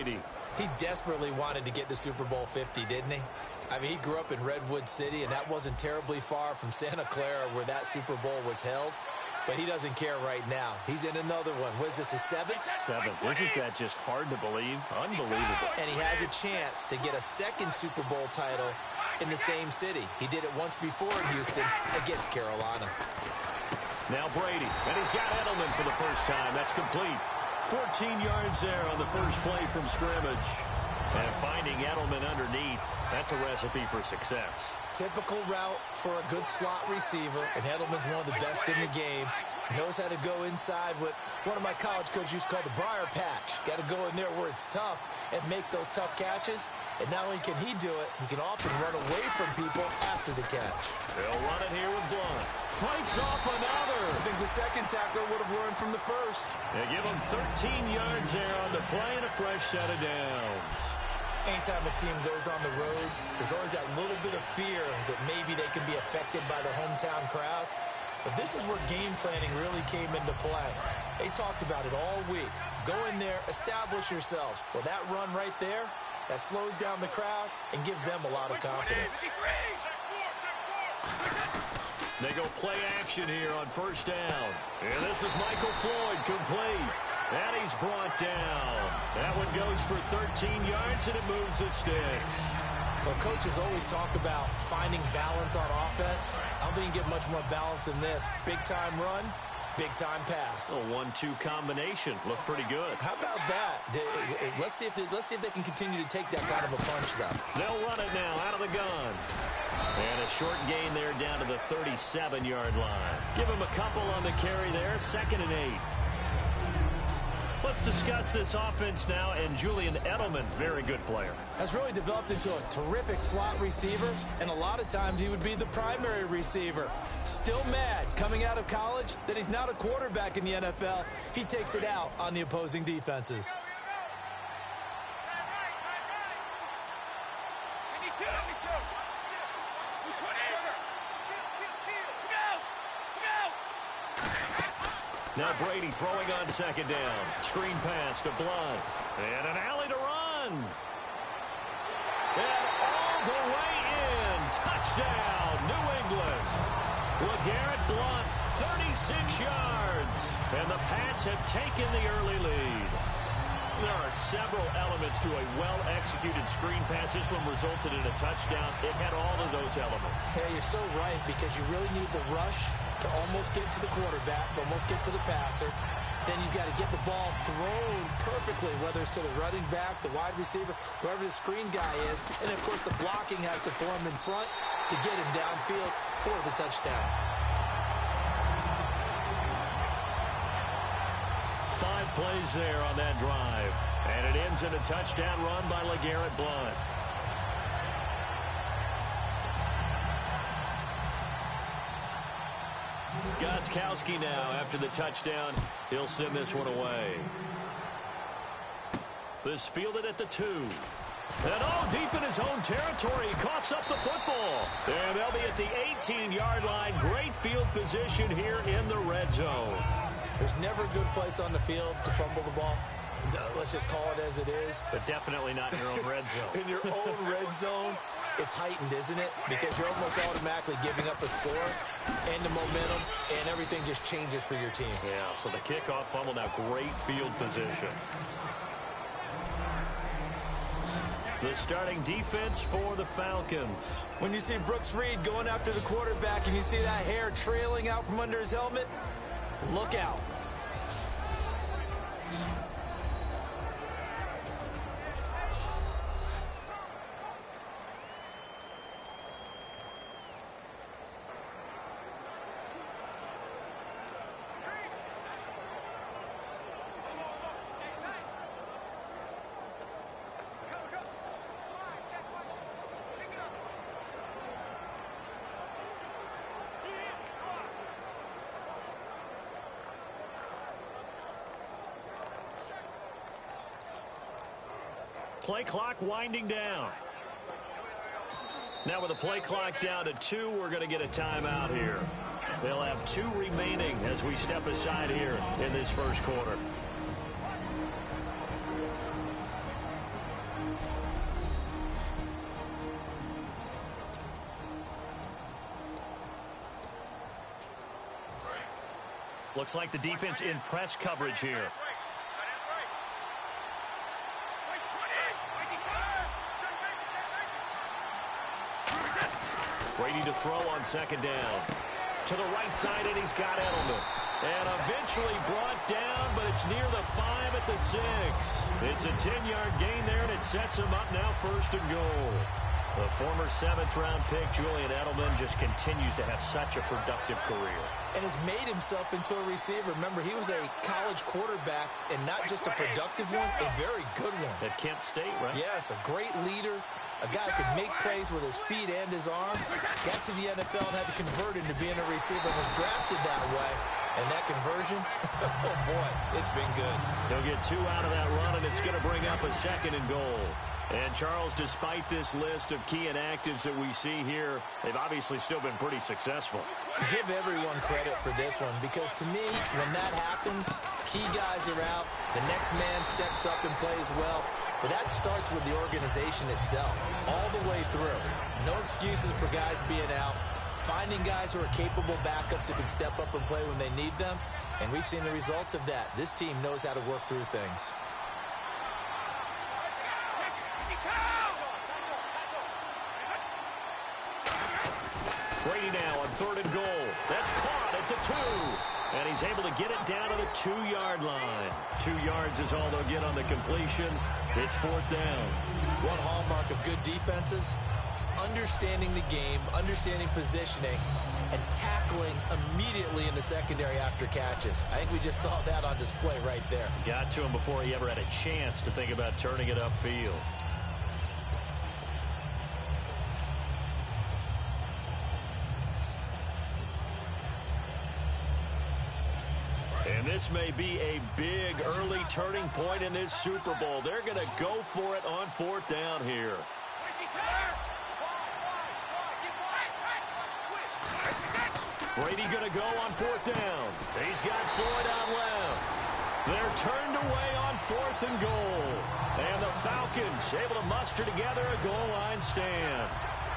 Brady. He desperately wanted to get to Super Bowl 50, didn't he? I mean, he grew up in Redwood City, and that wasn't terribly far from Santa Clara where that Super Bowl was held. But he doesn't care right now. He's in another one. Was this his seventh? Seventh. Isn't that just hard to believe? Unbelievable. And he has a chance to get a second Super Bowl title in the same city. He did it once before in Houston against Carolina. Now Brady, and he's got Edelman for the first time. That's complete. 14 yards there on the first play from scrimmage. And finding Edelman underneath, that's a recipe for success. Typical route for a good slot receiver, and Edelman's one of the best in the game. Knows how to go inside what one of my college coaches used to call the briar patch. Got to go in there where it's tough and make those tough catches. And not only can he do it, he can often run away from people after the catch. They'll run it here with Blunt. Fights off another. I think the second tackler would have learned from the first. They give him 13 yards there on the play and a fresh set of downs. Anytime a team goes on the road, there's always that little bit of fear that maybe they can be affected by the hometown crowd. But this is where game planning really came into play. They talked about it all week. Go in there, establish yourselves. Well, that run right there, that slows down the crowd and gives them a lot of confidence. They go play action here on first down. And this is Michael Floyd complete. And he's brought down. That one goes for 13 yards, and it moves the sticks. Well, coaches always talk about finding balance on offense. I don't think you get much more balance than this. Big-time run, big-time pass. A 1-2 combination. Looked pretty good. How about that? Let's see if they can continue to take that kind of a punch, though. They'll run it now out of the gun. And a short gain there down to the 37-yard line. Give him a couple on the carry there. 2nd and 8. Let's discuss this offense now, and Julian Edelman, very good player. Has really developed into a terrific slot receiver, and a lot of times he would be the primary receiver. Still mad coming out of college that he's not a quarterback in the NFL. He takes it out on the opposing defenses. Now Brady throwing on 2nd down. Screen pass to Blunt. And an alley to run. And all the way in. Touchdown, New England. LeGarrette Blunt, 36 yards. And the Pats have taken the early lead. There are several elements to a well-executed screen pass. This one resulted in a touchdown. It had all of those elements. Yeah, you're so right, because you really need the rush to almost get to the quarterback, almost get to the passer. Then you've got to get the ball thrown perfectly, whether it's to the running back, the wide receiver, whoever the screen guy is. And, of course, the blocking has to form in front to get him downfield for the touchdown. 5 plays there on that drive. And it ends in a touchdown run by LeGarrette Blunt. Gostkowski now after the touchdown. He'll send this one away. This fielded at the 2. And deep in his own territory, he coughs up the football. And they'll be at the 18-yard line. Great field position here in the red zone. There's never a good place on the field to fumble the ball. Let's just call it as it is. But definitely not in your own red zone. In your own red zone, it's heightened, isn't it? Because you're almost automatically giving up a score and the momentum, and everything just changes for your team. Yeah, so the kickoff fumble, now great field position. The starting defense for the Falcons. When you see Brooks Reed going after the quarterback and you see that hair trailing out from under his helmet, look out. Play clock winding down. Now with the play clock down to 2, we're going to get a timeout here. They'll have 2 remaining as we step aside here in this first quarter. Looks like the defense in press coverage here. Brady to throw on second down. To the right side, and he's got Edelman. And eventually brought down, but it's near the 5 at the 6. It's a 10-yard gain there, and it sets him up now 1st and goal. The former 7th-round pick, Julian Edelman, just continues to have such a productive career. And has made himself into a receiver. Remember, he was a college quarterback, and not just a productive one, a very good one. At Kent State, right? Yes, a great leader, a guy who could make plays with his feet and his arm. Got to the NFL and had to convert into being a receiver and was drafted that way. And that conversion, oh boy, it's been good. He'll get 2 out of that run, and it's going to bring up a 2nd and goal. And, Charles, despite this list of key inactives that we see here, they've obviously still been pretty successful. Give everyone credit for this one, because to me, when that happens, key guys are out, the next man steps up and plays well, but that starts with the organization itself, all the way through. No excuses for guys being out, finding guys who are capable backups who can step up and play when they need them, and we've seen the results of that. This team knows how to work through things. Brady now on 3rd and goal. That's caught at the 2. And he's able to get it down to the 2-yard line. 2 yards is all they'll get on the completion. It's 4th down. One hallmark of good defenses is understanding the game, understanding positioning, and tackling immediately in the secondary after catches. I think we just saw that on display right there. Got to him before he ever had a chance to think about turning it upfield. And this may be a big early turning point in this Super Bowl. They're going to go for it on 4th down here. Brady going to go on 4th down. He's got Floyd out left. They're turned away on 4th and goal. And the Falcons able to muster together a goal line stand.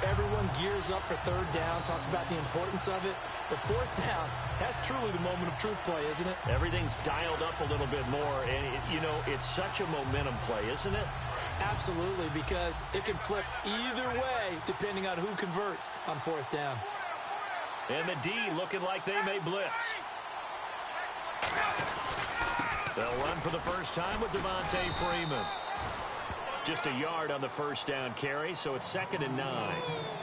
Everyone gears up for 3rd down, talks about the importance of it. But 4th down, that's truly the moment of truth play, isn't it? Everything's dialed up a little bit more. And, it's such a momentum play, isn't it? Absolutely, because it can flip either way depending on who converts on 4th down. And the D looking like they may blitz. They'll run for the first time with Devontae Freeman. Just a yard on the 1st down carry, so it's 2nd and 9.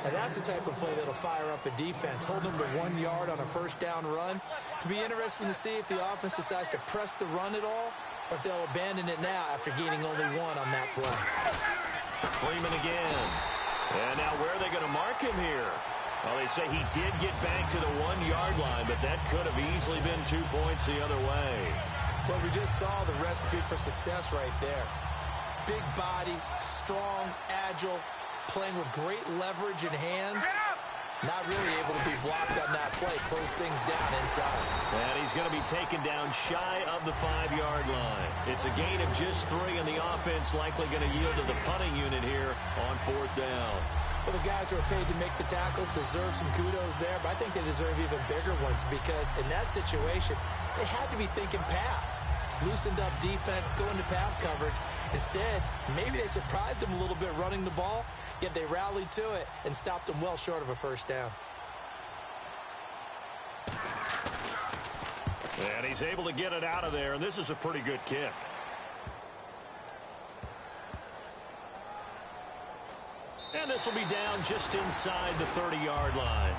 And that's the type of play that'll fire up a defense. Hold them to 1 yard on a 1st down run. It'll be interesting to see if the offense decides to press the run at all, or if they'll abandon it now after gaining only 1 on that play. Freeman again. And now where are they going to mark him here? Well, they say he did get back to the 1 yard line, but that could have easily been 2 points the other way. Well, we just saw the recipe for success right there. Big body, strong, agile, playing with great leverage in hands. Not really able to be blocked on that play. Close things down inside. And he's going to be taken down shy of the 5-yard line. It's a gain of just 3, and the offense likely going to yield to the punting unit here on 4th down. Well, the guys who are paid to make the tackles deserve some kudos there, but I think they deserve even bigger ones because in that situation, they had to be thinking pass. Loosened up defense, going to pass coverage. Instead, maybe they surprised him a little bit running the ball, yet they rallied to it and stopped him well short of a 1st down. And he's able to get it out of there, and this is a pretty good kick. And this will be down just inside the 30-yard line.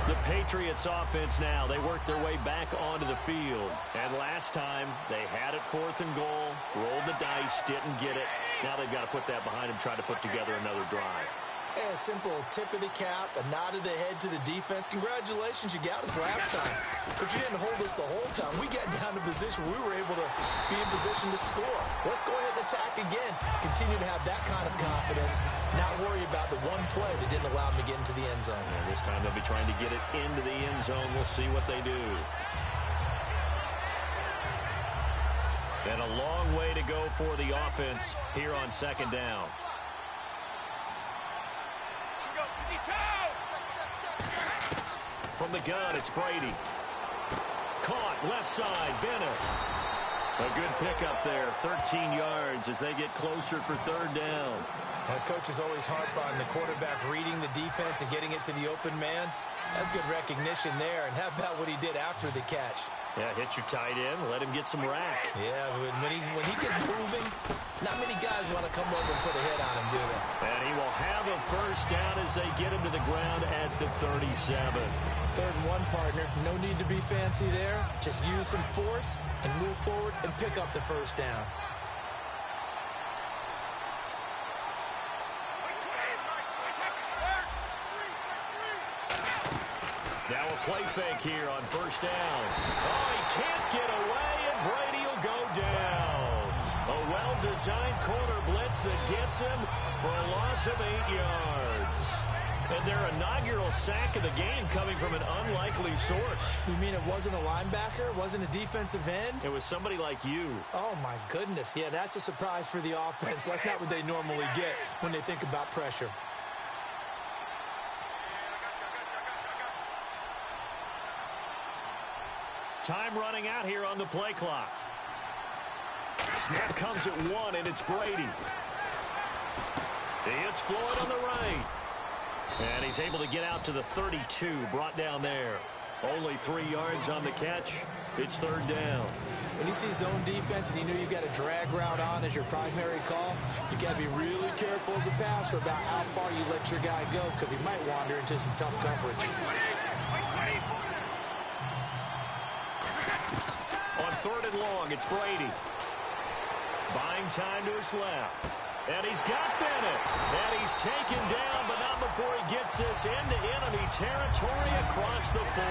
The Patriots offense now, they worked their way back onto the field. And last time, they had it 4th and goal, rolled the dice, didn't get it. Now they've got to put that behind them, try to put together another drive. A simple tip of the cap, a nod of the head to the defense. Congratulations, you got us last time. But you didn't hold us the whole time. We got down to position where we were able to be in position to score. Let's go ahead and attack again. Continue to have that kind of confidence. Not worry about the one play that didn't allow them to get into the end zone. Yeah, this time they'll be trying to get it into the end zone. We'll see what they do. And a long way to go for the offense here on 2nd down. From from the gun. It's Brady. Caught left side. Bennett. A good pickup there. 13 yards as they get closer for third down. Coaches always harp on the quarterback reading the defense and getting it to the open man. That's good recognition there. And how about what he did after the catch? Yeah, hit your tight end. Let him get some rack. Yeah, when he gets moving, not many guys want to come over and put a hit on him, do they? And he will have a first down as they get him to the ground at the 37. 3rd and 1, partner. No need to be fancy there. Just use some force and move forward and pick up the first down. Now a play fake here on first down. Oh, he can't get away, and Brady will go down. A well-designed corner blitz that gets him for a loss of 8 yards. And their inaugural sack of the game coming from an unlikely source. You mean it wasn't a linebacker? It wasn't a defensive end? It was somebody like you. Oh, my goodness. Yeah, that's a surprise for the offense. That's not what they normally get when they think about pressure. Time running out here on the play clock. Snap comes at 1, and it's Brady. It's Floyd on the right. And he's able to get out to the 32, brought down there. Only 3 yards on the catch. It's third down. When you see zone defense and you know you've got a drag route on as your primary call, you got to be really careful as a passer about how far you let your guy go because he might wander into some tough coverage. On 3rd and long, it's Brady. Buying time to his left. And he's got Bennett. And he's taken down, but not before he gets this into enemy territory across the 40.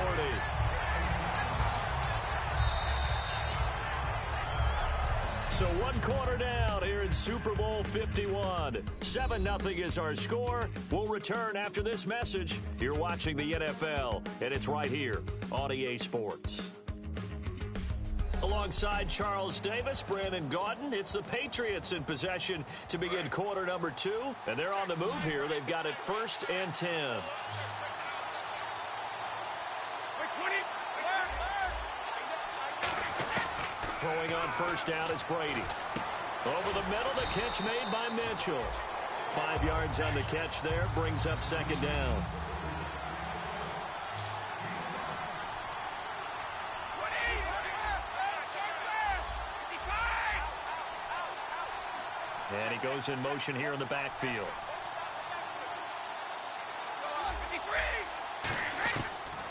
So 1 quarter down here in Super Bowl 51. 7-0 is our score. We'll return after this message. You're watching the NFL, and it's right here on EA Sports. Alongside Charles Davis, Brandon Gaudin, it's the Patriots in possession to begin quarter number 2. And they're on the move here. They've got it 1st and 10. Throwing on first down is Brady. Over the middle, the catch made by Mitchell. 5 yards on the catch there, brings up 2nd down. And he goes in motion here in the backfield.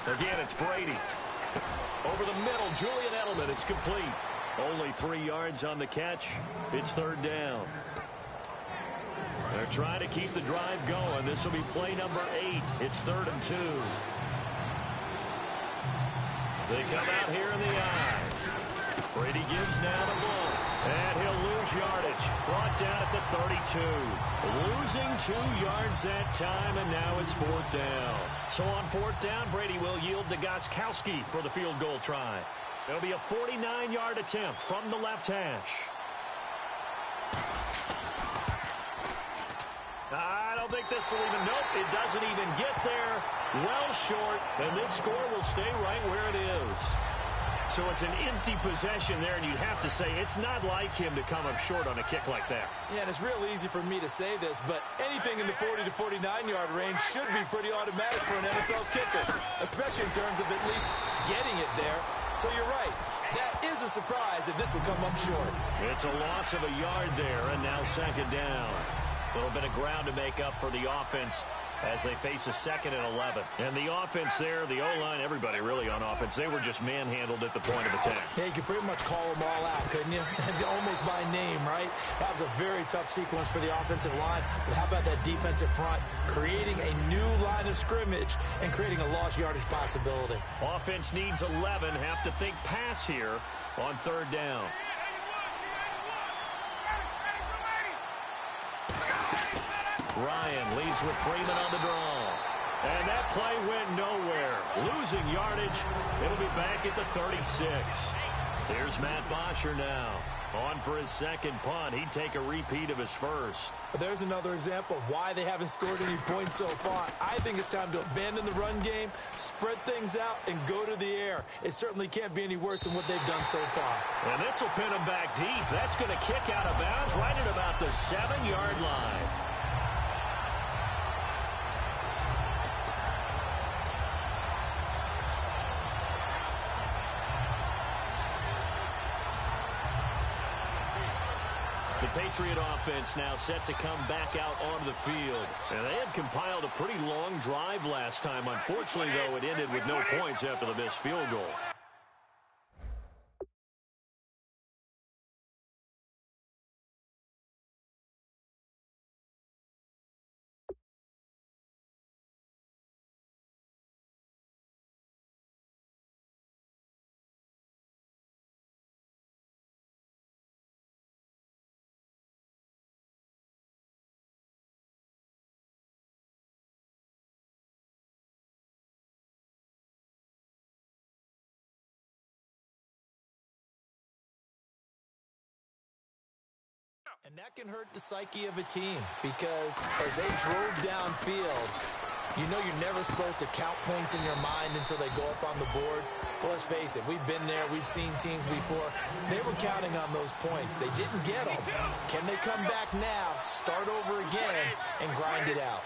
Again, it's Brady. Over the middle, Julian Edelman. It's complete. Only 3 yards on the catch. It's 3rd down. They're trying to keep the drive going. This will be play number 8. It's 3rd and 2. They come out here in the eye. Brady gives now to Blunt. And he'll lose yardage. Brought down at the 32. Losing 2 yards that time, and now it's 4th down. So on 4th down, Brady will yield to Gostkowski for the field goal try. It'll be a 49-yard attempt from the left hash. I don't think this will even, nope, it doesn't even get there. Well short, and this score will stay right where it is. So it's an empty possession there, and you'd have to say it's not like him to come up short on a kick like that. Yeah, and it's real easy for me to say this, but anything in the 40 to 49-yard range should be pretty automatic for an NFL kicker, especially in terms of at least getting it there. So you're right. That is a surprise if this would come up short. It's a loss of a yard there, and now 2nd down. A little bit of ground to make up for the offense as they face a 2nd and 11. And the offense there, the O-line, everybody really on offense, they were just manhandled at the point of attack. Yeah, you could pretty much call them all out, couldn't you? Almost by name, right? That was a very tough sequence for the offensive line. But how about that defensive front creating a new line of scrimmage and creating a lost yardage possibility? Offense needs 11. Have to think pass here on 3rd down. Ryan leads with Freeman on the draw. And that play went nowhere. Losing yardage. It'll be back at the 36. Here's Matt Bosher now. On for his second punt. He'd take a repeat of his first. There's another example of why they haven't scored any points so far. I think it's time to abandon the run game, spread things out, and go to the air. It certainly can't be any worse than what they've done so far. And this will pin him back deep. That's going to kick out of bounds right at about the 7-yard line. The Patriot offense now set to come back out onto the field. And they had compiled a pretty long drive last time. Unfortunately, though, it ended with no points after the missed field goal. And that can hurt the psyche of a team because as they drove downfield, you know you're never supposed to count points in your mind until they go up on the board. Well, let's face it, we've been there. We've seen teams before. They were counting on those points. They didn't get them. Can they come back now, start over again, and grind it out?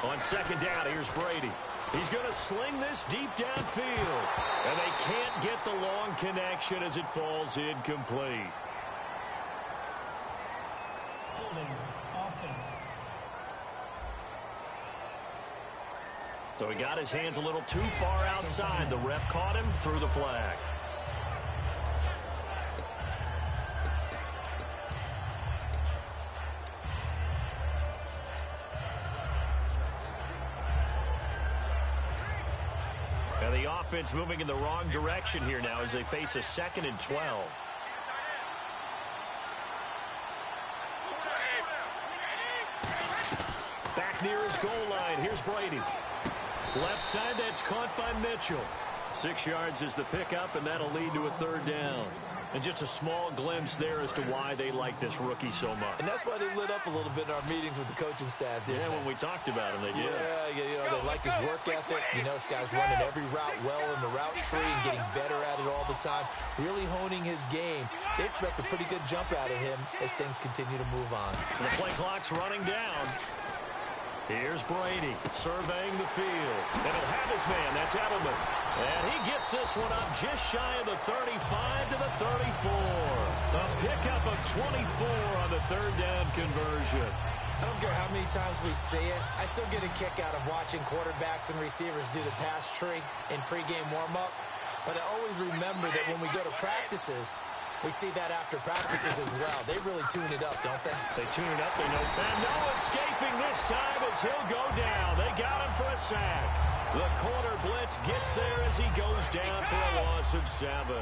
On second down, here's Brady. He's going to sling this deep downfield. And they can't get the long connection as it falls incomplete. Holding offense. So he got his hands a little too far outside. The ref caught him, threw the flag. And the offense moving in the wrong direction here now as they face a 2nd and 12. Back near his goal line. Here's Brady. Left side, that's caught by Mitchell. 6 yards is the pickup, and that'll lead to a 3rd down. And just a small glimpse there as to why they like this rookie so much. And that's why they lit up a little bit in our meetings with the coaching staff. Yeah, when we talked about him, they did. Yeah, you know, they like his work ethic. You know, this guy's running every route well in the route tree and getting better at it all the time, really honing his game. They expect a pretty good jump out of him as things continue to move on. And the play clock's running down. Here's Brady surveying the field. And he'll have his man. That's Edelman. And he gets this one up just shy of the 35 to the 34. A pickup of 24 on the 3rd down conversion. I don't care how many times we say it. I still get a kick out of watching quarterbacks and receivers do the pass tree in pregame warm-up. But I always remember that when we go to practices, we see that after practices as well. They really tune it up, don't they? They tune it up. They know. And no escaping this time as he'll go down. They got him for a sack. The corner blitz gets there as he goes down for a loss of 7.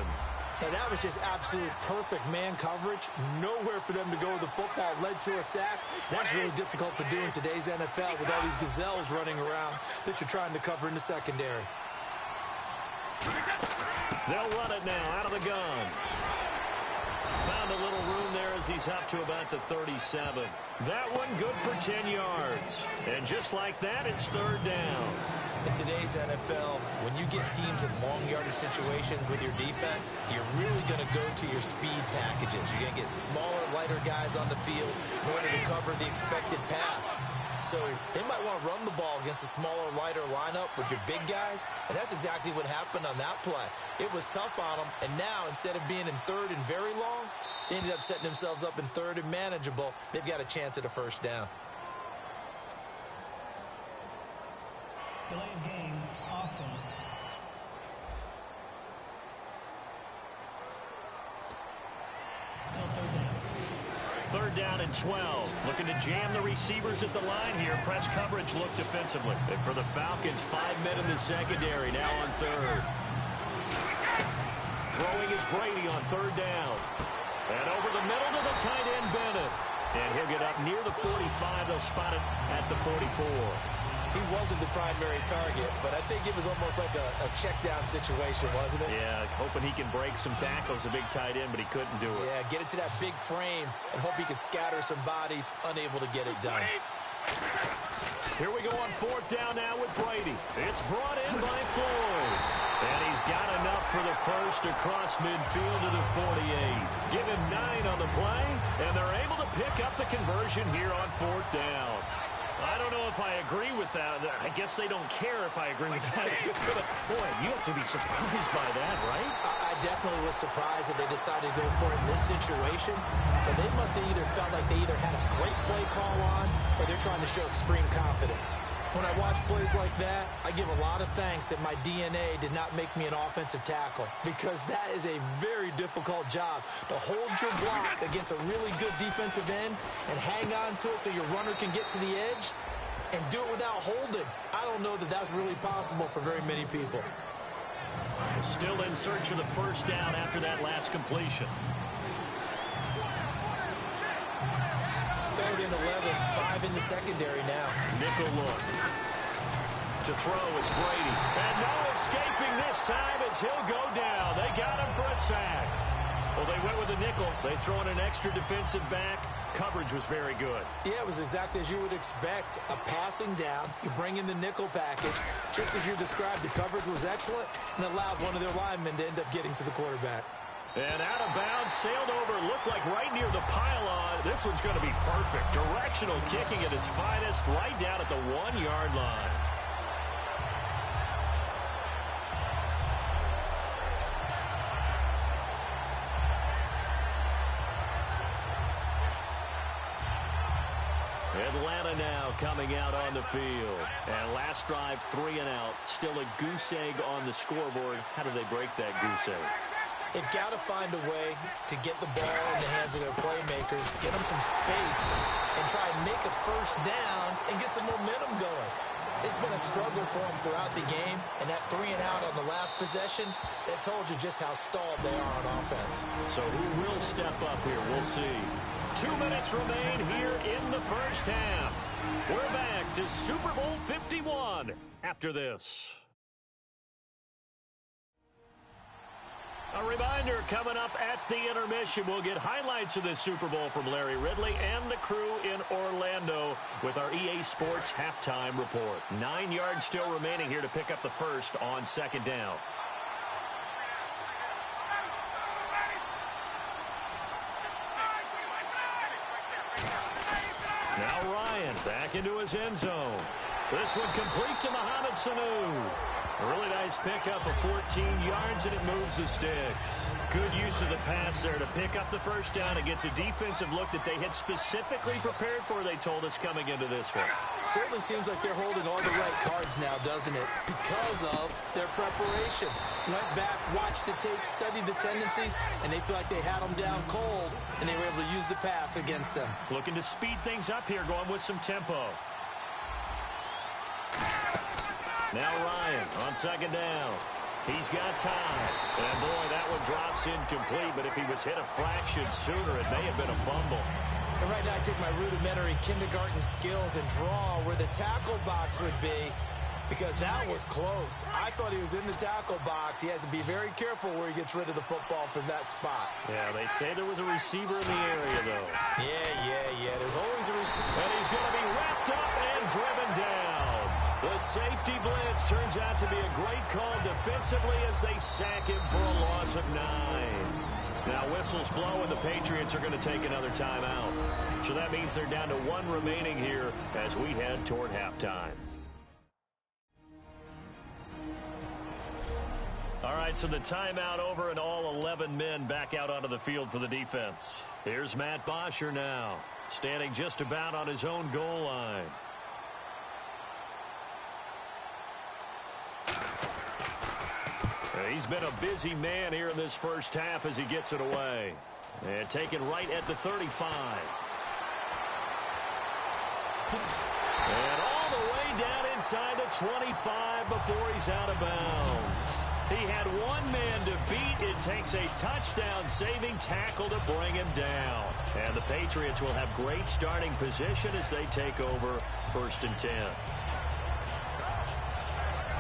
Now, that was just absolute perfect man coverage. Nowhere for them to go with the football. Led to a sack. That's really difficult to do in today's NFL with all these gazelles running around that you're trying to cover in the secondary. They'll run it now out of the gun. Found a little room there as he's up to about the 37. That one good for 10 yards. And just like that, it's 3rd down. In today's NFL, when you get teams in long yardage situations with your defense, you're really going to go to your speed packages. You're going to get smaller, lighter guys on the field in order to cover the expected pass. So they might want to run the ball against a smaller, lighter lineup with your big guys, and that's exactly what happened on that play. It was tough on them, and now instead of being in 3rd and very long, they ended up setting themselves up in 3rd and manageable. They've got a chance at a 1st down. Delay of game, offense. Still 3rd down. 3rd down and 12. Looking to jam the receivers at the line here. Press coverage look defensively. And for the Falcons, 5 men in the secondary now on 3rd. Throwing is Brady on 3rd down. And over the middle to the tight end, Bennett. And he'll get up near the 45. They'll spot it at the 44. He wasn't the primary target, but I think it was almost like a check-down situation, wasn't it? Yeah, hoping he can break some tackles, a big tight end, but he couldn't do it. Yeah, get it to that big frame and hope he can scatter some bodies, unable to get it done. Here we go on fourth down now with Brady. It's brought in by Floyd. And he's got enough for the first across midfield to the 48. Give him 9 on the play, and they're able to pick up the conversion here on fourth down. I don't know if I agree with that. I guess they don't care if I agree with that. But, boy, you have to be surprised by that, right? I definitely was surprised that they decided to go for it in this situation. But they must have either felt like they either had a great play call on or they're trying to show extreme confidence. When I watch plays like that, I give a lot of thanks that my DNA did not make me an offensive tackle, because that is a very difficult job to hold your block against a really good defensive end and hang on to it so your runner can get to the edge and do it without holding. I don't know that that's really possible for very many people. Still in search of the first down after that last completion. 3rd and 11, 5 in the secondary now. Nickel look. To throw, it's Brady. And no escaping this time as he'll go down. They got him for a sack. Well, they went with a nickel. They throw in an extra defensive back. Coverage was very good. Yeah, it was exactly as you would expect. A passing down. You bring in the nickel package. Just as you described, the coverage was excellent and allowed one of their linemen to end up getting to the quarterback. And out of bounds, sailed over, looked like right near the pylon. This one's going to be perfect. Directional kicking at its finest, right down at the 1-yard line. Atlanta now coming out on the field. And last drive, 3 and out. Still a goose egg on the scoreboard. How do they break that goose egg? They've got to find a way to get the ball in the hands of their playmakers, get them some space, and try and make a first down and get some momentum going. It's been a struggle for them throughout the game, and that 3 and out on the last possession, that told you just how stalled they are on offense. So who will step up here? We'll see. 2 minutes remain here in the first half. We're back to Super Bowl 51 after this. A reminder, coming up at the intermission, we'll get highlights of this Super Bowl from Larry Ridley and the crew in Orlando with our EA Sports halftime report. 9 yards still remaining here to pick up the first on second down. Now Ryan back into his end zone. This one complete to Mohamed Sanu. A really nice pickup of 14 yards, and it moves the sticks. Good use of the pass there to pick up the first down against a defensive look that they had specifically prepared for, they told us, coming into this one. Certainly seems like they're holding all the right cards now, doesn't it? Because of their preparation. Went back, watched the tape, studied the tendencies, and they feel like they had them down cold, and they were able to use the pass against them. Looking to speed things up here, going with some tempo. Now Ryan on second down. He's got time. And, boy, that one drops incomplete. But if he was hit a fraction sooner, it may have been a fumble. And right now I take my rudimentary kindergarten skills and draw where the tackle box would be, because that was close. I thought he was in the tackle box. He has to be very careful where he gets rid of the football from that spot. Yeah, they say there was a receiver in the area, though. Yeah. There's always a receiver. And he's going to be wrapped up and driven down. The safety blitz turns out to be a great call defensively as they sack him for a loss of 9. Now whistles blow and the Patriots are going to take another timeout. So that means they're down to 1 remaining here as we head toward halftime. All right, so the timeout over and all 11 men back out onto the field for the defense. Here's Matt Bosher now, standing just about on his own goal line. He's been a busy man here in this first half as he gets it away. And taken right at the 35. And all the way down inside the 25 before he's out of bounds. He had one man to beat. It takes a touchdown-saving tackle to bring him down. And the Patriots will have great starting position as they take over 1st and 10.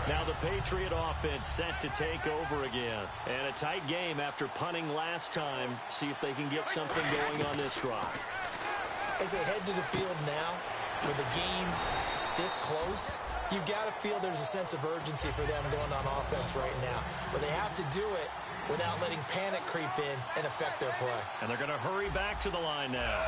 Now the Patriot offense set to take over again. And a tight game after punting last time. See if they can get something going on this drive. As they head to the field now, with the game this close, you've got to feel there's a sense of urgency for them going on offense right now. But they have to do it without letting panic creep in and affect their play. And they're going to hurry back to the line now.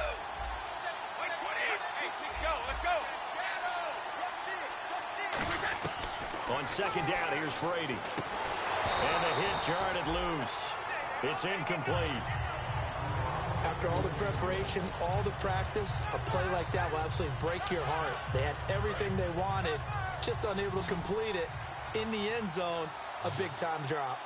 On second down, here's Brady. And the hit jarred it loose. It's incomplete. After all the preparation, all the practice, a play like that will absolutely break your heart. They had everything they wanted, just unable to complete it. In the end zone, a big-time drop.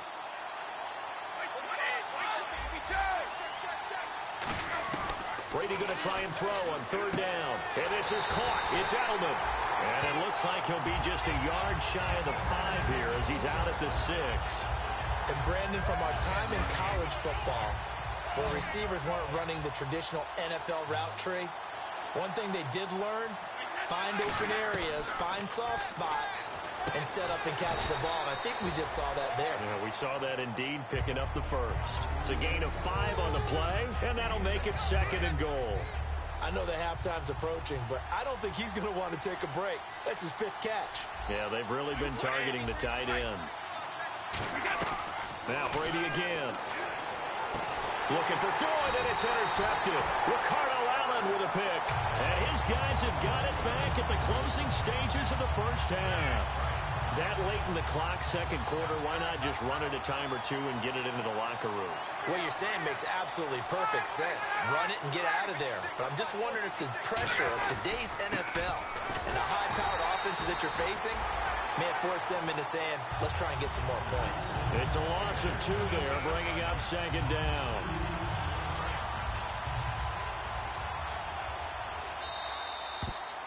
Brady going to try and throw on third down. And this is caught. It's Edelman. And it looks like he'll be just a yard shy of the 5 here as he's out at the 6. And Brandon, from our time in college football, where receivers weren't running the traditional NFL route tree, one thing they did learn, find open areas, find soft spots, and set up and catch the ball. And I think we just saw that there. Yeah, we saw that indeed, picking up the first. It's a gain of 5 on the play, and that'll make it 2nd and goal. I know the halftime's approaching, but I don't think he's going to want to take a break. That's his 5th catch. Yeah, they've really been targeting the tight end. Now Brady again. Looking for throwing, and it's intercepted. Ricardo Allen with a pick. And his guys have got it back at the closing stages of the first half. That late in the clock, second quarter, why not just run it a time or two and get it into the locker room? What you're saying makes absolutely perfect sense. Run it and get out of there. But I'm just wondering if the pressure of today's NFL and the high-powered offenses that you're facing may have forced them into saying, let's try and get some more points. It's a loss of 2 there, bringing up 2nd down.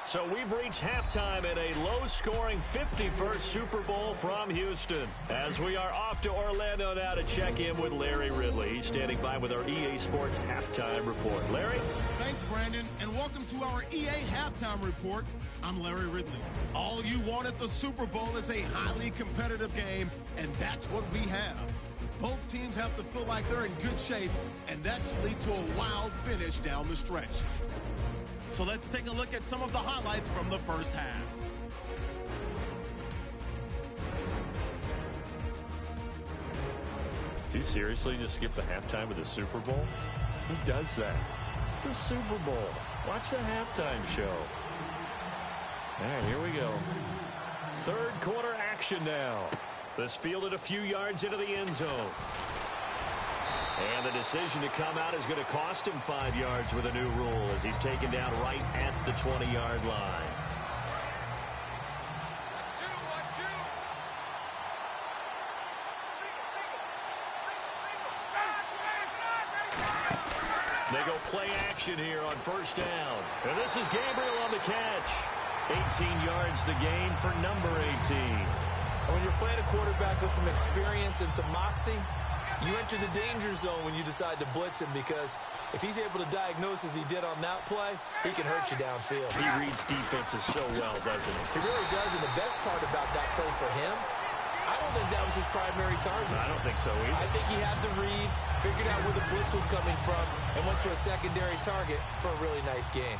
So we've reached halftime in a low-scoring 51st Super Bowl from Houston. As we are off to Orlando now to check in with Larry Ridley. He's standing by with our EA Sports Halftime Report. Larry? Thanks, Brandon, and welcome to our EA Halftime Report. I'm Larry Ridley. All you want at the Super Bowl is a highly competitive game, and that's what we have. Both teams have to feel like they're in good shape, and that should lead to a wild finish down the stretch. So let's take a look at some of the highlights from the first half. Do you seriously just skip the halftime of the Super Bowl? Who does that? It's a Super Bowl. Watch the halftime show. All right, here we go. Third quarter action now. This fielded a few yards into the end zone. And the decision to come out is going to cost him 5 yards with a new rule as he's taken down right at the 20-yard line. They go play action here on first down. And this is Gabriel on the catch. 18 yards the gain for number 18. When you're playing a quarterback with some experience and some moxie, you enter the danger zone when you decide to blitz him, because if he's able to diagnose as he did on that play, he can hurt you downfield. He reads defenses so well, doesn't he? He really does, and the best part about that play for him, I don't think that was his primary target. I don't think so either. I think he had the read, figured out where the blitz was coming from, and went to a secondary target for a really nice game.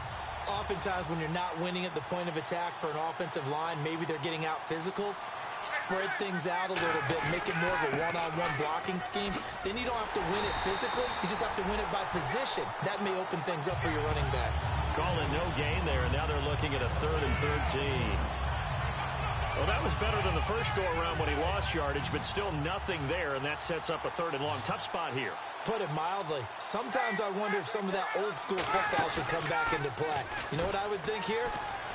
Oftentimes when you're not winning at the point of attack for an offensive line, maybe they're getting out physical, spread things out a little bit, make it more of a one-on-one blocking scheme. Then you don't have to win it physically. You just have to win it by position. That may open things up for your running backs. Calling no gain there, and now they're looking at a 3rd and 13. Well, that was better than the first go-around when he lost yardage, but still nothing there, and that sets up a 3rd and long. Tough spot here. Put it mildly. Sometimes I wonder if some of that old-school football should come back into play. You know what I would think here?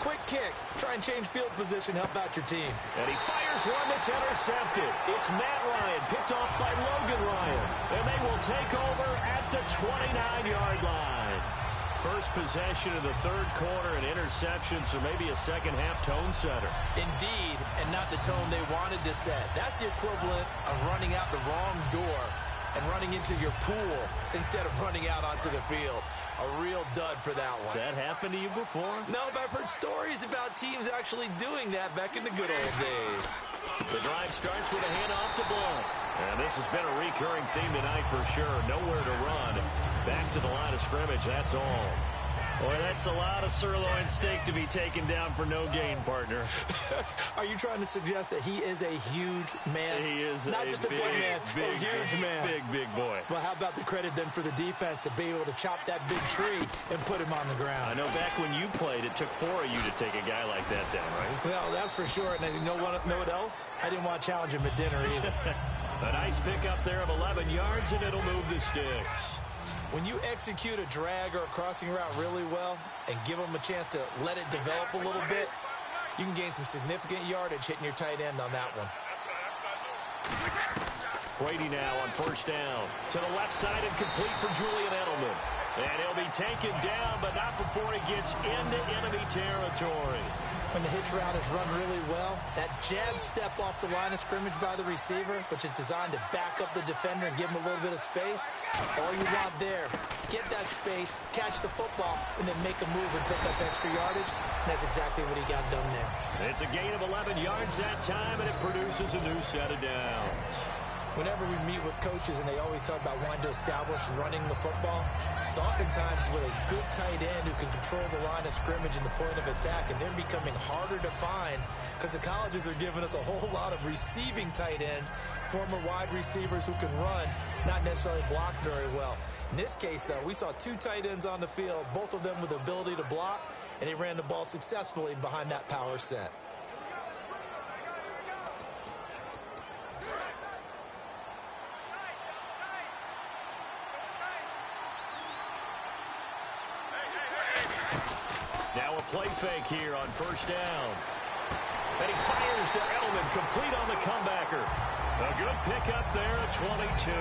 Quick kick. Try and change field position. Help out your team. And he fires one that's intercepted. It's Matt Ryan, picked off by Logan Ryan. And they will take over at the 29-yard line. First possession of the third quarter, an interception, so maybe a second-half tone setter. Indeed, and not the tone they wanted to set. That's the equivalent of running out the wrong door and running into your pool instead of running out onto the field. A real dud for that one. Has that happened to you before? No, but I've heard stories about teams actually doing that back in the good old days. The drive starts with a handoff to Blunt. And this has been a recurring theme tonight for sure. Nowhere to run. Back to the line of scrimmage, that's all. Boy, that's a lot of sirloin steak to be taken down for no gain, partner. Are you trying to suggest that he is a huge man? He is not just a big man, a huge man. Big boy. Well, how about the credit then for the defense to be able to chop that big tree and put him on the ground? I know back when you played, it took 4 of you to take a guy like that down, right? Well, that's for sure. And you know what else? I didn't want to challenge him at dinner either. A nice pickup there of 11 yards, and it'll move the sticks. When you execute a drag or a crossing route really well and give them a chance to let it develop a little bit, you can gain some significant yardage hitting your tight end on that one. Brady now on first down. To the left side and complete for Julian Edelman. And he'll be taken down, but not before he gets into enemy territory. When the hitch route is run really well, that jab step off the line of scrimmage by the receiver, which is designed to back up the defender and give him a little bit of space, all you want there, get that space, catch the football, and then make a move and pick up extra yardage. And that's exactly what he got done there. It's a gain of 11 yards that time, and it produces a new set of downs. Whenever we meet with coaches and they always talk about wanting to establish running the football, it's oftentimes with a good tight end who can control the line of scrimmage and the point of attack, and they're becoming harder to find because the colleges are giving us a whole lot of receiving tight ends, former wide receivers who can run, not necessarily block very well. In this case, though, we saw 2 tight ends on the field, both of them with the ability to block, and he ran the ball successfully behind that power set. Now a play fake here on first down. And he fires to Edelman, complete on the comebacker. A good pickup there at 22.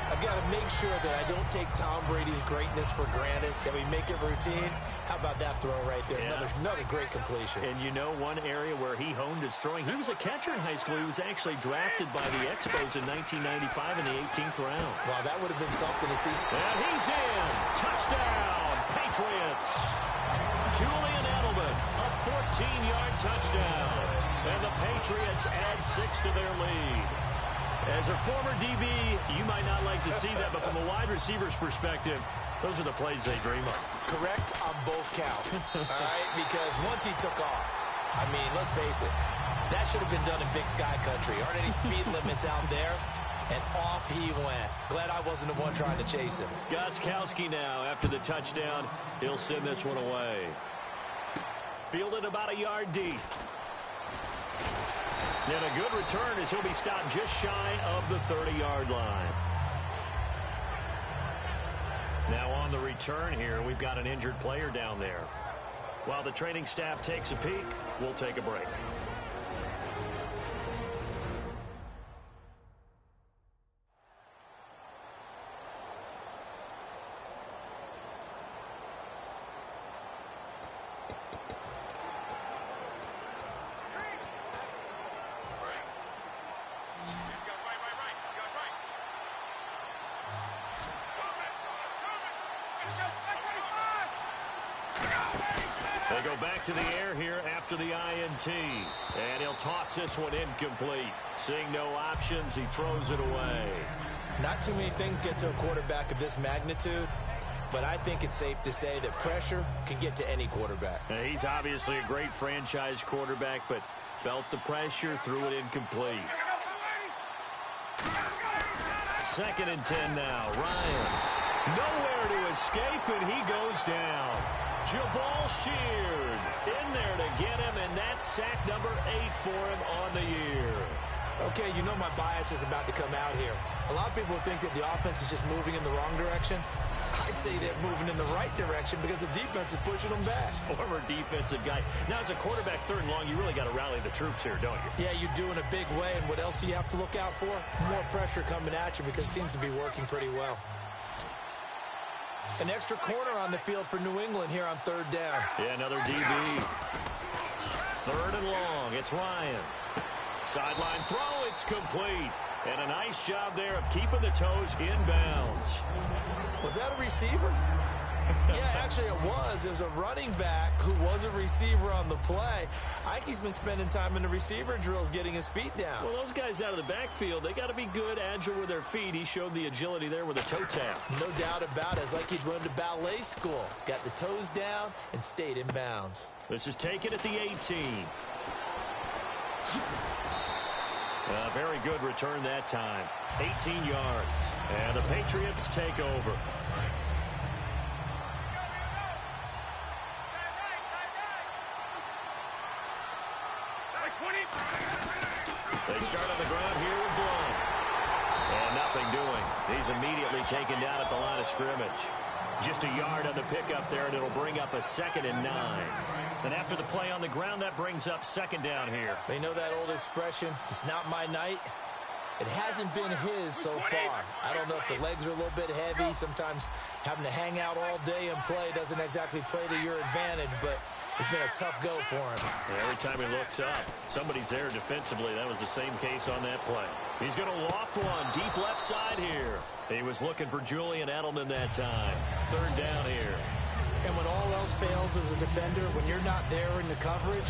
I've got to make sure that I don't take Tom Brady's greatness for granted, that we make it routine. How about that throw right there? Yeah. Another great completion. And you know one area where he honed his throwing? He was a catcher in high school. He was actually drafted by the Expos in 1995 in the 18th round. Wow, that would have been something to see. And he's in. Touchdown, Patriots. Julian Edelman, a 14-yard touchdown. And the Patriots add 6 to their lead. As a former DB, you might not like to see that, but from a wide receiver's perspective, those are the plays they dream of. Correct on both counts, all right? Because once he took off, I mean, let's face it, that should have been done in Big Sky Country. Aren't any speed limits out there? And off he went. Glad I wasn't the one trying to chase him. Gostkowski now, after the touchdown, he'll send this one away. Fielded about a yard deep. And a good return as he'll be stopped just shy of the 30-yard line. Now on the return here, we've got an injured player down there. While the training staff takes a peek, we'll take a break. They go back to the air here after the INT. And he'll toss this one incomplete. Seeing no options, he throws it away. Not too many things get to a quarterback of this magnitude, but I think it's safe to say that pressure can get to any quarterback. Now, he's obviously a great franchise quarterback, but felt the pressure, threw it incomplete. 2nd and 10 now. Ryan, nowhere to escape, and he goes down. Jabal Sheard in there to get him, and that's sack number 8 for him on the year. Okay, you know my bias is about to come out here. A lot of people think that the offense is just moving in the wrong direction. I'd say they're moving in the right direction because the defense is pushing them back. Former defensive guy. Now, as a quarterback 3rd and long, you really got to rally the troops here, don't you? Yeah, you do in a big way, and what else do you have to look out for? More pressure coming at you because it seems to be working pretty well. An extra corner on the field for New England here on 3rd down. Yeah, another DB. 3rd and long. It's Ryan. Sideline throw, it's complete. And a nice job there of keeping the toes in bounds. Was that a receiver? Yeah, actually it was. It was a running back who was a receiver on the play. Ike's been spending time in the receiver drills getting his feet down. Well, those guys out of the backfield, they got to be good, agile with their feet. He showed the agility there with a toe tap. No doubt about it. It's like he'd run to ballet school. Got the toes down and stayed in bounds. This is taken at the 18. A very good return that time. 18 yards. And the Patriots take over. They start on the ground here with Blunt. And nothing doing. He's immediately taken down at the line of scrimmage. Just a yard on the pickup there, and it'll bring up a 2nd and 9. And after the play on the ground, that brings up 2nd down here. They know that old expression, it's not my night. It hasn't been his so far. I don't know if the legs are a little bit heavy. Sometimes having to hang out all day and play doesn't exactly play to your advantage, but it's been a tough go for him. And every time he looks up, somebody's there defensively. That was the same case on that play. He's going to loft one deep left side here. He was looking for Julian Edelman that time. 3rd down here. And when all else fails as a defender, when you're not there in the coverage,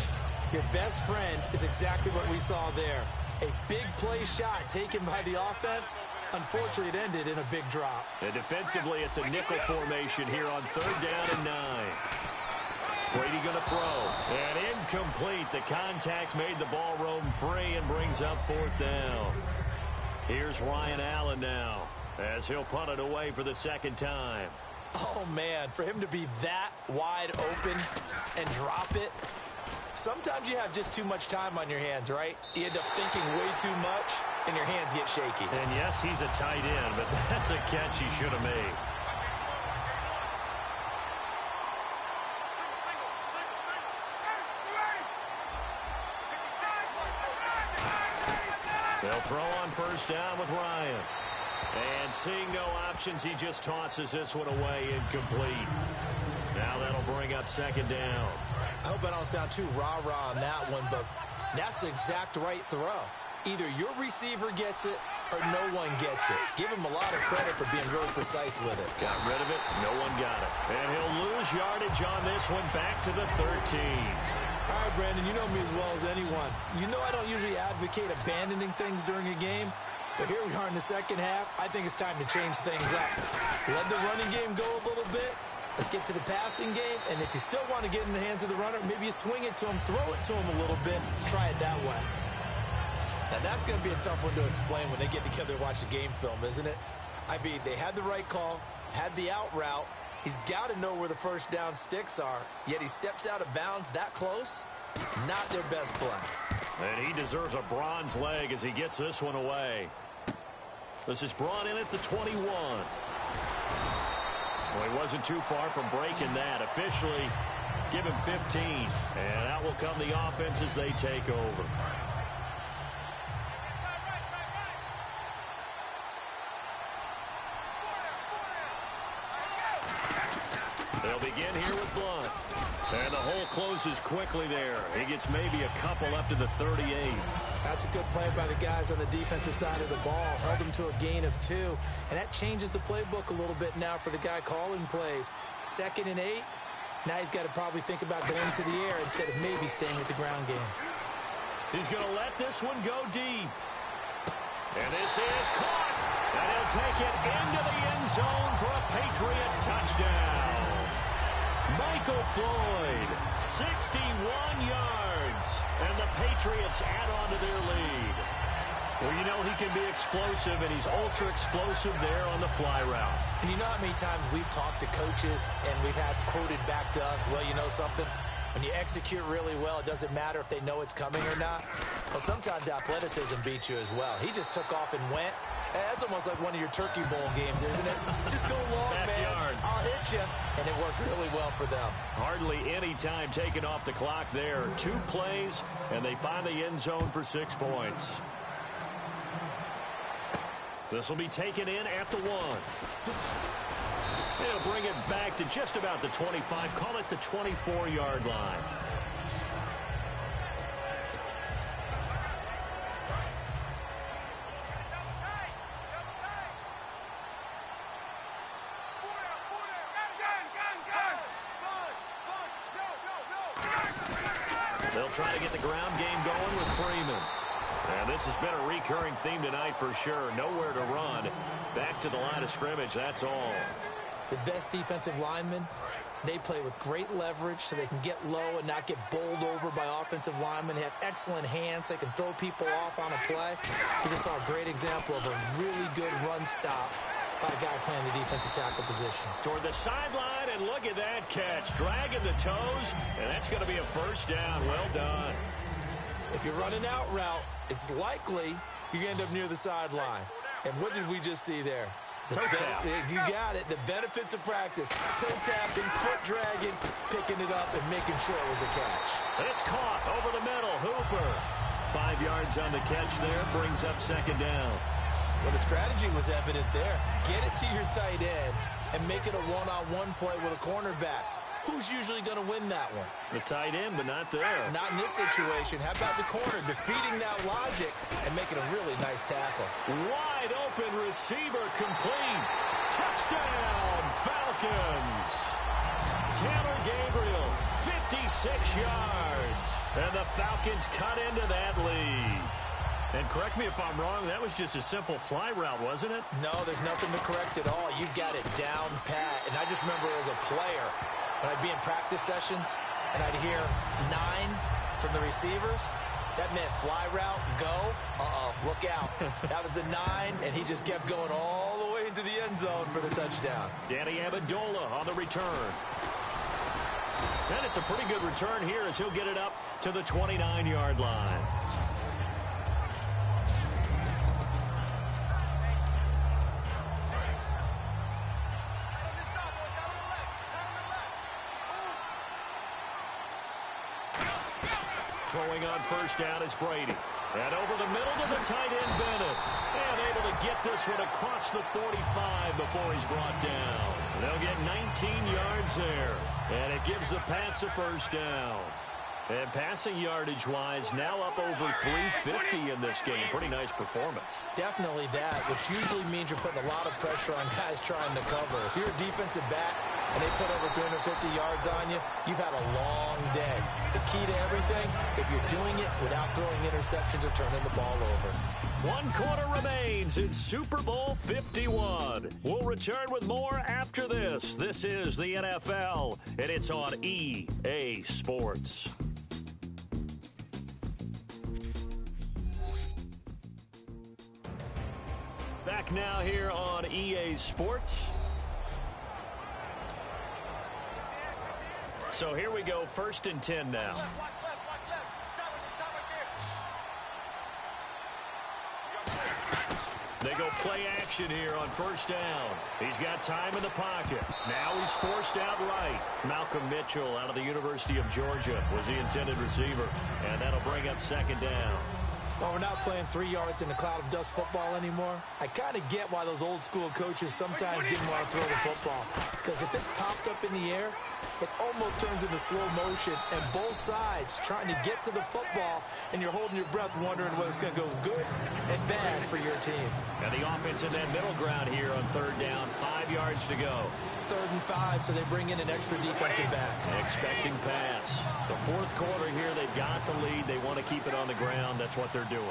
your best friend is exactly what we saw there. A big play shot taken by the offense. Unfortunately, it ended in a big drop. And defensively, it's a nickel formation here on 3rd down and 9. Brady going to throw. And incomplete. The contact made the ball roam free and brings up 4th down. Here's Ryan Allen now as he'll punt it away for the 2nd time. Oh, man, for him to be that wide open and drop it. Sometimes you have just too much time on your hands, right? You end up thinking way too much, and your hands get shaky. And yes, he's a tight end, but that's a catch he should have made. They'll throw on 1st down with Ryan. And seeing no options, he just tosses this one away incomplete. Now that'll bring up 2nd down. I hope I don't sound too rah-rah on that one, but that's the exact right throw. Either your receiver gets it or no one gets it. Give him a lot of credit for being really precise with it. Got rid of it. No one got it. And he'll lose yardage on this one back to the 13. All right, Brandon, you know me as well as anyone. You know I don't usually advocate abandoning things during a game, but here we are in the 2nd half. I think it's time to change things up. Let the running game go a little bit. Let's get to the passing game, and if you still want to get in the hands of the runner, maybe you swing it to him, throw it to him a little bit, try it that way. Now, that's going to be a tough one to explain when they get together and watch the game film, isn't it? I mean, they had the right call, had the out route. He's got to know where the 1st down sticks are, yet he steps out of bounds that close. Not their best play. And he deserves a bronze leg as he gets this one away. This is brought in at the 21. Well, he wasn't too far from breaking that. Officially, give him 15. And out will come the offense as they take over. They'll begin here with Blunt. And the hole closes quickly there. He gets maybe a couple up to the 38. That's a good play by the guys on the defensive side of the ball. Held him to a gain of 2. And that changes the playbook a little bit now for the guy calling plays. 2nd and 8. Now he's got to probably think about going to the air instead of maybe staying with the ground game. He's going to let this one go deep. And this is caught. And he'll take it into the end zone for a Patriot touchdown. Michael Floyd, 61 yards. And the Patriots add on to their lead. Well, you know he can be explosive, and he's ultra-explosive there on the fly route. And you know how many times we've talked to coaches, and we've had quoted back to us, well, you know something? When you execute really well, it doesn't matter if they know it's coming or not. Well, sometimes athleticism beats you as well. He just took off and went. That's almost like one of your Turkey Bowl games, isn't it? Just go long, man. I'll hit you. And it worked really well for them. Hardly any time taken off the clock there. 2 plays, and they find the end zone for 6 points. This will be taken in at the 1. It'll bring it back to just about the 25. Call it the 24-yard line. They'll try to get the ground game going with Freeman. And this has been a recurring theme tonight for sure. Nowhere to run. Back to the line of scrimmage, that's all. The best defensive linemen, they play with great leverage so they can get low and not get bowled over by offensive linemen. They have excellent hands. They can throw people off on a play. We just saw a great example of a really good run stop by a guy playing the defensive tackle position. Toward the sideline, and look at that catch. Dragging the toes, and that's going to be a first down. Well done. If you're running out route, it's likely you're going to end up near the sideline. And what did we just see there? Toe tap. You got it. The benefits of practice. Toe tapping, foot dragging, picking it up, and making sure it was a catch. And it's caught over the middle. Hooper. 5 yards on the catch there. Brings up second down. Well, the strategy was evident there. Get it to your tight end and make it a one-on-one play with a cornerback. Who's usually going to win that one? The tight end, but not there. Not in this situation. How about the corner defeating that logic and making a really nice tackle? Wide open receiver complete. Touchdown, Falcons. Taylor Gabriel, 56 yards. And the Falcons cut into that lead. And correct me if I'm wrong, that was just a simple fly route, wasn't it? No, there's nothing to correct at all. You've got it down pat. And I just remember as a player, when I'd be in practice sessions and I'd hear 9 from the receivers, that meant fly route, go, look out. That was the 9, and he just kept going all the way into the end zone for the touchdown. Danny Amendola on the return. And it's a pretty good return here as he'll get it up to the 29-yard line. Throwing on first down is Brady. And over the middle to the tight end, Bennett. And able to get this one across the 45 before he's brought down. They'll get 19 yards there. And it gives the Pats a first down. And passing yardage-wise, now up over 350 in this game. Pretty nice performance. Definitely that, which usually means you're putting a lot of pressure on guys trying to cover. If you're a defensive back and they put over 350 yards on you, you've had a long day. The key to everything, if you're doing it without throwing interceptions or turning the ball over. 1 quarter remains in Super Bowl 51. We'll return with more after this. This is the NFL, and it's on EA Sports. Back now here on EA Sports. So here we go, 1st and 10 now. They go play action here on first down. He's got time in the pocket. Now he's forced out right. Malcolm Mitchell out of the University of Georgia was the intended receiver. And that'll bring up second down. Well, we're not playing 3 yards in a cloud of dust football anymore. I kind of get why those old school coaches sometimes didn't want to throw the football. Because if it's popped up in the air, it almost turns into slow motion. And both sides trying to get to the football, and you're holding your breath wondering whether it's going to go good and bad for your team. And the offense in that middle ground here on 3rd down, 5 yards to go. 3rd and 5, so they bring in an extra defensive back. Expecting pass. The 4th quarter here, they've got the lead. They want to keep it on the ground. That's what they're doing.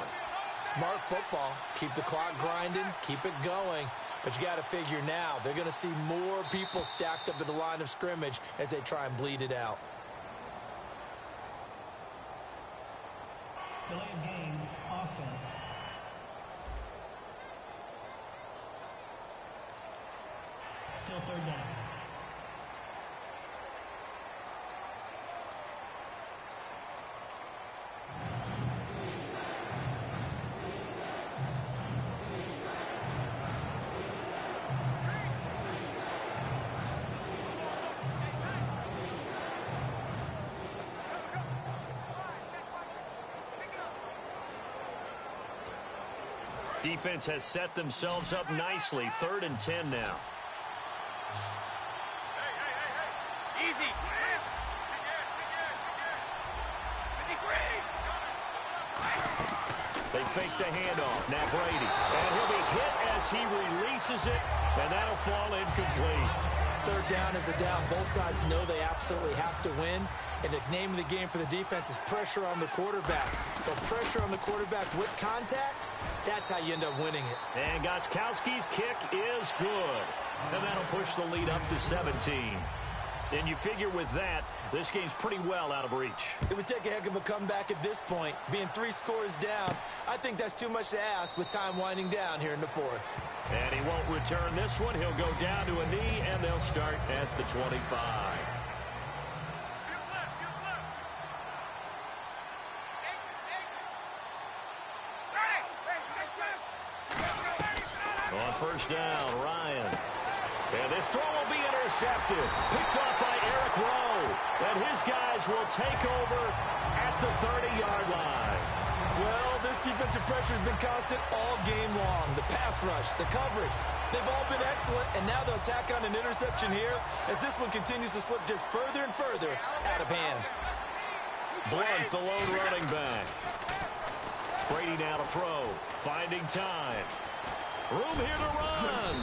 Smart football. Keep the clock grinding. Keep it going. But you got to figure now, they're going to see more people stacked up at the line of scrimmage as they try and bleed it out. Delay of game, offense. Still 3rd down. Defense has set themselves up nicely. 3rd and 10 now. Easy. They fake the handoff. Now Brady. And he'll be hit as he releases it. And that'll fall incomplete. third down is a down. Both sides know they absolutely have to win. And the name of the game for the defense is pressure on the quarterback. But pressure on the quarterback with contact, that's how you end up winning it. And Gostkowski's kick is good. And that'll push the lead up to 17. And you figure with that, this game's pretty well out of reach. It would take a heck of a comeback at this point. Being 3 scores down, I think that's too much to ask with time winding down here in the fourth. And he won't return this one. He'll go down to a knee, and they'll start at the 25. On first down, Ryan. And this throw will be intercepted. Picked off by Eric Rowe. And his guys will take over at the 30-yard line. Well, this defensive pressure has been constant all game long. The pass rush, the coverage, they've all been excellent. And now they'll tack on an interception here as this one continues to slip just further and further out of hand. Blunt, the lone running back. Brady now to throw. Finding time. Room here to run.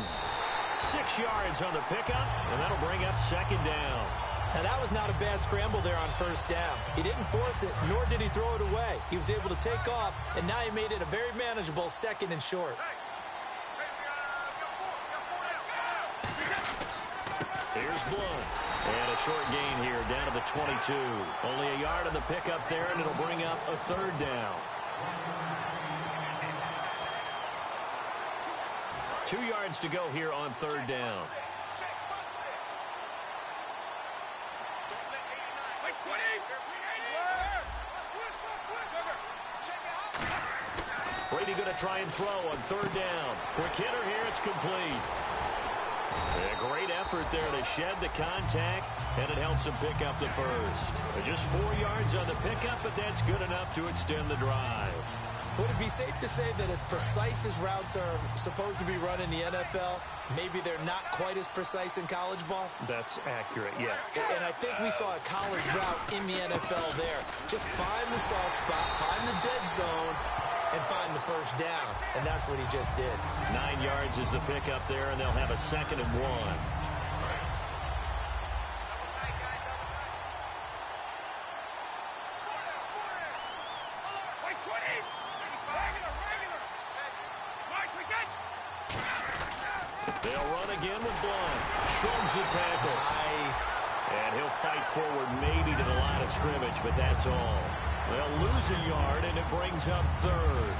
6 yards on the pickup, and that'll bring up second down. Now, that was not a bad scramble there on first down. He didn't force it, nor did he throw it away. He was able to take off, and now he made it a very manageable second and short. Here's Blunt. And a short gain here, down to the 22. Only a yard on the pickup there, and it'll bring up a third down. 2 yards to go here on third down. Brady going to try and throw on third down. Quick hitter here, it's complete. A great effort there to shed the contact, and it helps him pick up the first. Just 4 yards on the pickup, but that's good enough to extend the drive. Would it be safe to say that as precise as routes are supposed to be run in the NFL, maybe they're not quite as precise in college ball? That's accurate, yeah. And I think we saw a college route in the NFL there. Just find the soft spot, find the dead zone, and find the first down. And that's what he just did. 9 yards is the pickup there, and they'll have a 2nd and 1. They'll run again with Blunt. Shrugs the tackle. Nice. And he'll fight forward maybe to the line of scrimmage, but that's all. They'll lose a yard, and it brings up third.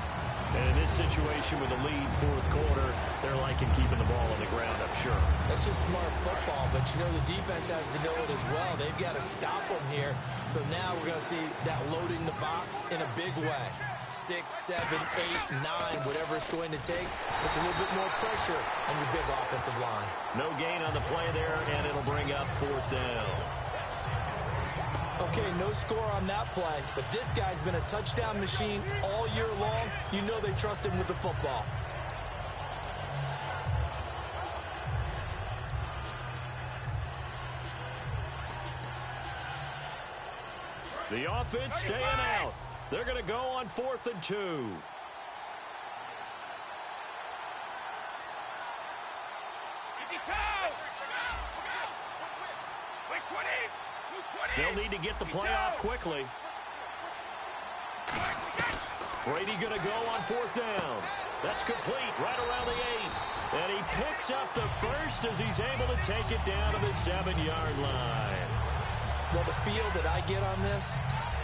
And in this situation with a lead fourth quarter, they're liking keeping the ball on the ground, I'm sure. That's just smart football, but you know the defense has to know it as well. They've got to stop them here. So now we're going to see that loading the box in a big way. 6, 7, 8, 9, whatever it's going to take. Puts a little bit more pressure on your big offensive line. No gain on the play there, and it'll bring up fourth down. Okay, no score on that play, but this guy's been a touchdown machine all year long. You know they trust him with the football. The offense staying out. They're going to go on 4th and 2. They'll need to get the play off quickly. Brady going to go on 4th down. That's complete right around the 8. And he picks up the first as he's able to take it down to the 7-yard line. Well, the feel that I get on this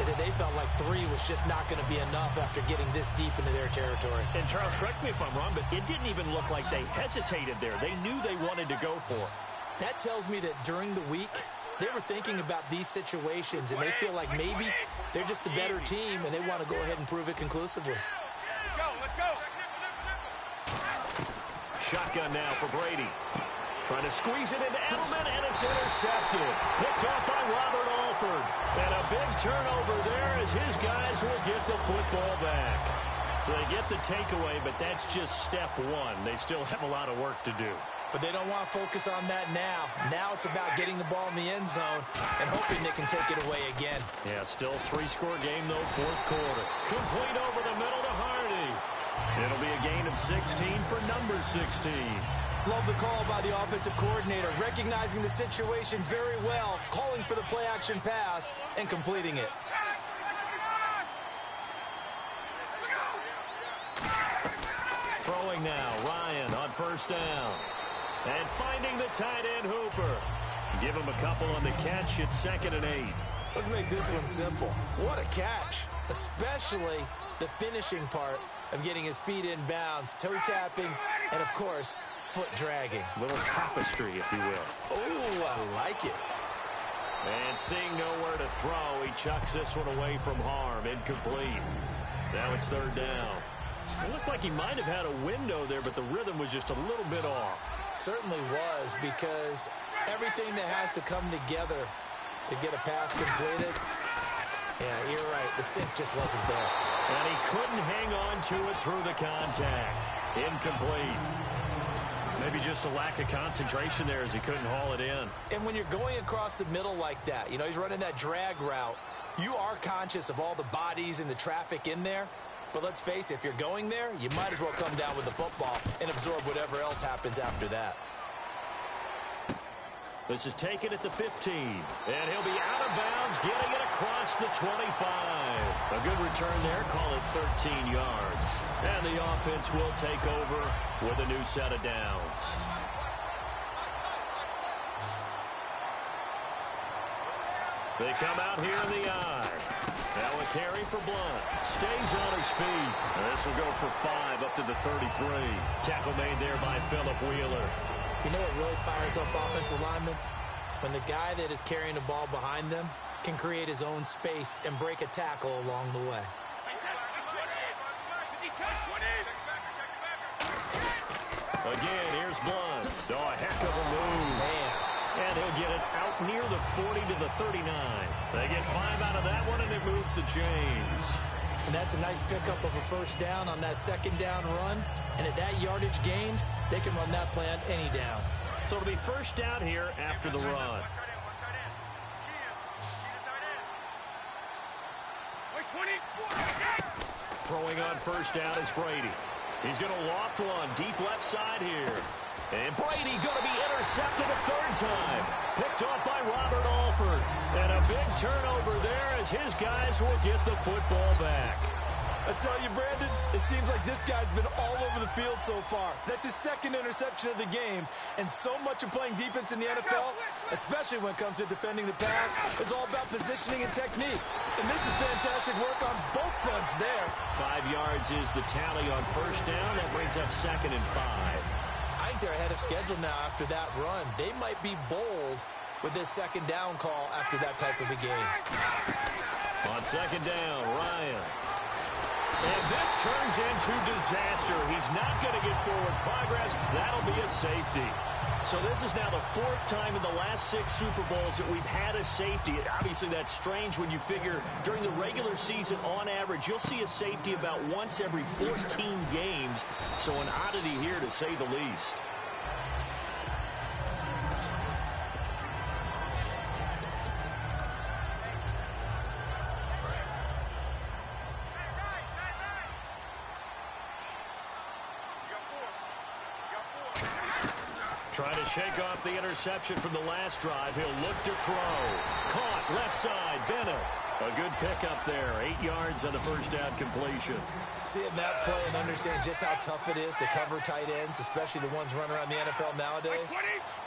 is that they felt like 3 was just not going to be enough after getting this deep into their territory. And Charles, correct me if I'm wrong, but it didn't even look like they hesitated there. They knew they wanted to go for it. That tells me that during the week, they were thinking about these situations, and they feel like maybe they're just the better team, and they want to go ahead and prove it conclusively. Let's go. Shotgun now for Brady. Trying to squeeze it into Edelman, and it's intercepted. Picked off by Robert Alford. And a big turnover there as his guys will get the football back. So they get the takeaway, but that's just step one. They still have a lot of work to do. But they don't want to focus on that now. Now it's about getting the ball in the end zone and hoping they can take it away again. Yeah, still 3-score game, though, fourth quarter. Complete over the middle to Hardy. It'll be a gain of 16 for number 16. Love the call by the offensive coordinator, recognizing the situation very well, calling for the play-action pass, and completing it. Throwing now, Ryan on first down. And finding the tight end, Hooper. Give him a couple on the catch. It's 2nd and 8. Let's make this one simple. What a catch, especially the finishing part of getting his feet in bounds, toe tapping, and of course, foot dragging. Little tapestry, if you will. Oh, I like it. And seeing nowhere to throw, he chucks this one away from harm. Incomplete. Now it's 3rd down. It looked like he might have had a window there, but the rhythm was just a little bit off. It certainly was, because everything that has to come together to get a pass completed, yeah, you're right, the sync just wasn't there. And he couldn't hang on to it through the contact. Incomplete. Maybe just a lack of concentration there as he couldn't haul it in. And when you're going across the middle like that, he's running that drag route, you are conscious of all the bodies and the traffic in there. But let's face it, if you're going there, you might as well come down with the football and absorb whatever else happens after that. This is taken at the 15. And he'll be out of bounds, getting it across the 25. A good return there, call it 13 yards. And the offense will take over with a new set of downs. They come out here in the eye. Now a carry for Blunt. Stays on his feet. This will go for 5 up to the 33. Tackle made there by Phillip Wheeler. You know what really fires up offensive linemen? When the guy that is carrying the ball behind them can create his own space and break a tackle along the way. Again, here's Blunt. Oh, a heck of a move. Man. And he'll get it out near the 40 to the 39. They get 5 out of that one, and it moves the chains. And that's a nice pickup of a first down on that 2nd down run. And at that yardage gained, they can run that play on any down. So it'll be first down here after the run. Throwing on first down is Brady. He's going to loft one deep left side here. And Brady going to be intercepted a 3rd time. Picked off by Robert Alford. And a big turnover there as his guys will get the football back. I tell you, Brandon, it seems like this guy's been all over the field so far. That's his 2nd interception of the game. And so much of playing defense in the NFL, especially when it comes to defending the pass, is all about positioning and technique. And this is fantastic work on both fronts there. 5 yards is the tally on first down. That brings up 2nd and 5. I think they're ahead of schedule now after that run. They might be bold with this 2nd down call after that type of a game. On 2nd down, Ryan. And this turns into disaster. He's not going to get forward progress. That'll be a safety. So this is now the 4th time in the last 6 Super Bowls that we've had a safety. Obviously, that's strange when you figure during the regular season, on average, you'll see a safety about once every 14 games. So an oddity here, to say the least. Trying to shake off the interception from the last drive. He'll look to throw. Caught left side. Bennett. A good pickup there. 8 yards on the first down completion. Seeing that play and understand just how tough it is to cover tight ends, especially the ones running around the NFL nowadays,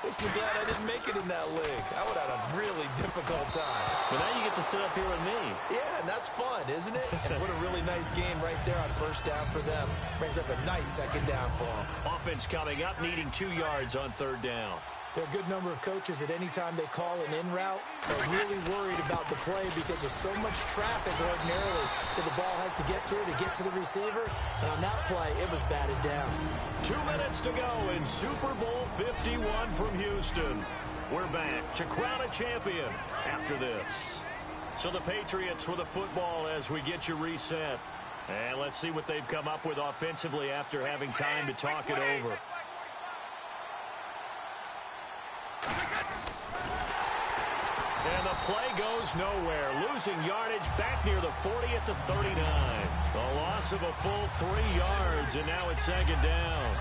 makes me glad I didn't make it in that league. I would have had a really difficult time. But now you get to sit up here with me. Yeah, and that's fun, isn't it? And what a really nice game right there on first down for them. Brings up a nice 2nd down for them. Offense coming up, needing 2 yards on 3rd down. There are a good number of coaches that any time they call an in route are really worried about the play because there's so much traffic ordinarily that the ball has to get through to get to the receiver. And on that play, it was batted down. 2 minutes to go in Super Bowl 51 from Houston. We're back to crown a champion after this. So the Patriots with the football as we get you reset. And let's see what they've come up with offensively after having time to talk it over. And the play goes nowhere. Losing yardage back near the 40 at the 39. A loss of a full 3 yards, and now it's 2nd down.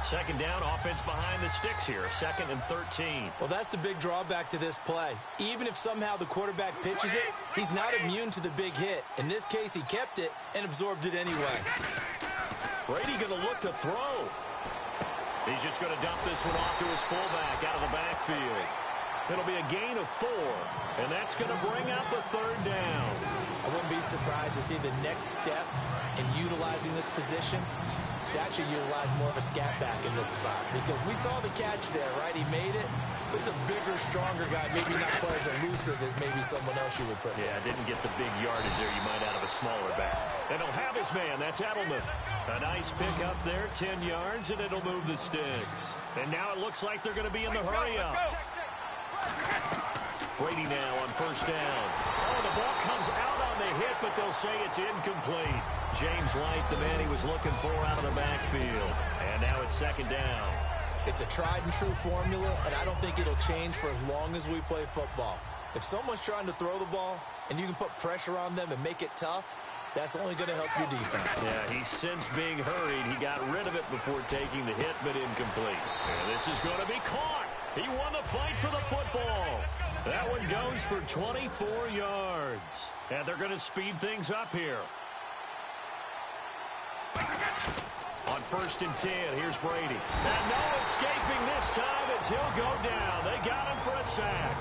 Second down, offense behind the sticks here. 2nd and 13. Well, that's the big drawback to this play. Even if somehow the quarterback pitches it, he's not immune to the big hit. In this case, he kept it and absorbed it anyway. Brady going to look to throw. He's just going to dump this one off to his fullback out of the backfield. It'll be a gain of 4, and that's going to bring up a 3rd down. I wouldn't be surprised to see the next step in utilizing this position is to actually utilize more of a scat back in this spot, because we saw the catch there, right? He made it. But he's a bigger, stronger guy, maybe not quite as elusive as maybe someone else you would put there. Yeah, didn't get the big yardage there you might out of a smaller back. And he'll have his man. That's Edelman. A nice pick up there, 10 yards, and it'll move the sticks. And now it looks like they're going to be in the hurry-up. Brady now on 1st down. Oh, the ball comes out on the hit, but they'll say it's incomplete. James White, the man he was looking for out of the backfield. And now it's 2nd down. It's a tried-and-true formula, and I don't think it'll change for as long as we play football. If someone's trying to throw the ball and you can put pressure on them and make it tough, that's only going to help your defense. Yeah, he's since being hurried. He got rid of it before taking the hit, but incomplete. And this is going to be caught. He won the fight for the football. That one goes for 24 yards. And they're going to speed things up here. On 1st and 10, here's Brady. And no escaping this time as he'll go down. They got him for a sack.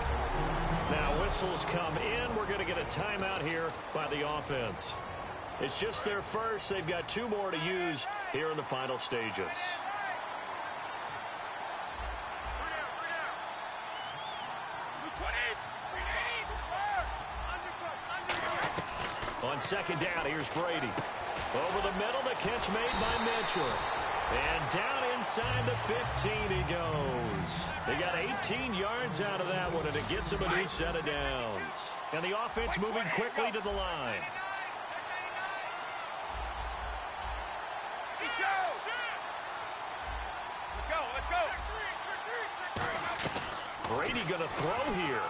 Now whistles come in. We're going to get a timeout here by the offense. It's just their first. They've got 2 more to use here in the final stages. On 2nd down, here's Brady. Over the middle, the catch made by Mitchell. And down inside the 15 he goes. They got 18 yards out of that one, and it gets him a new set of downs. And the offense moving quickly to the line. Brady going to throw here.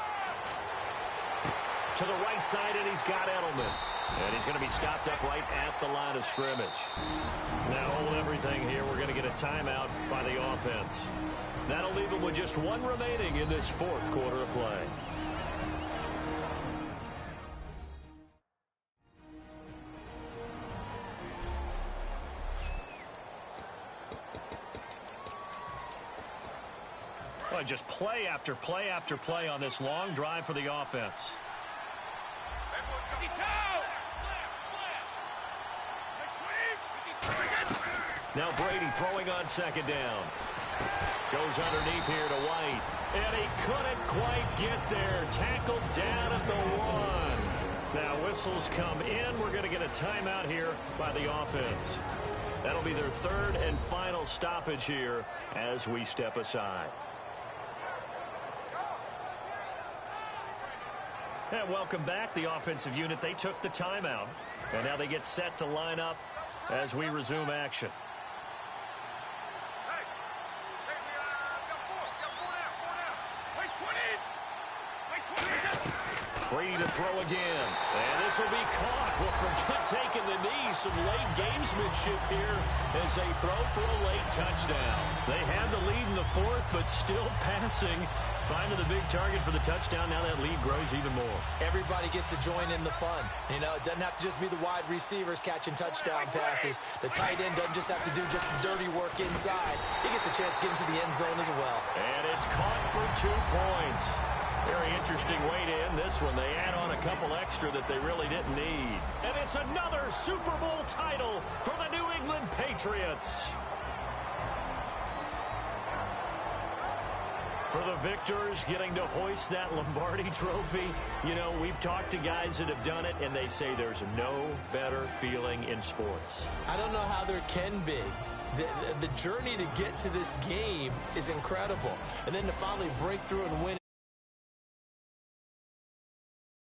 To the right side, and he's got Edelman. And he's going to be stopped up right at the line of scrimmage. Now hold everything here. We're going to get a timeout by the offense. That'll leave them with just 1 remaining in this 4th quarter of play. Well, just play after play after play on this long drive for the offense. Now Brady throwing on 2nd down. Goes underneath here to White. And he couldn't quite get there. Tackled down at the 1. Now whistles come in. We're going to get a timeout here by the offense. That'll be their 3rd and final stoppage here as we step aside. And welcome back, the offensive unit. They took the timeout. And now they get set to line up as we resume action. Brady to throw again. And this will be caught. Well, forget taking the knee. Some late gamesmanship here as they throw for a late touchdown. They had the lead in the 4th, but still passing. Finding the big target for the touchdown. Now that lead grows even more. Everybody gets to join in the fun. You know, it doesn't have to just be the wide receivers catching touchdown passes. The tight end doesn't just have to do just the dirty work inside. He gets a chance to get into the end zone as well. And it's caught for 2 points. Very interesting way to end this one. They add on a couple extra that they really didn't need. And it's another Super Bowl title for the New England Patriots. For the victors, getting to hoist that Lombardi trophy. You know, we've talked to guys that have done it, and they say there's no better feeling in sports. I don't know how there can be. The journey to get to this game is incredible. And then to finally break through and win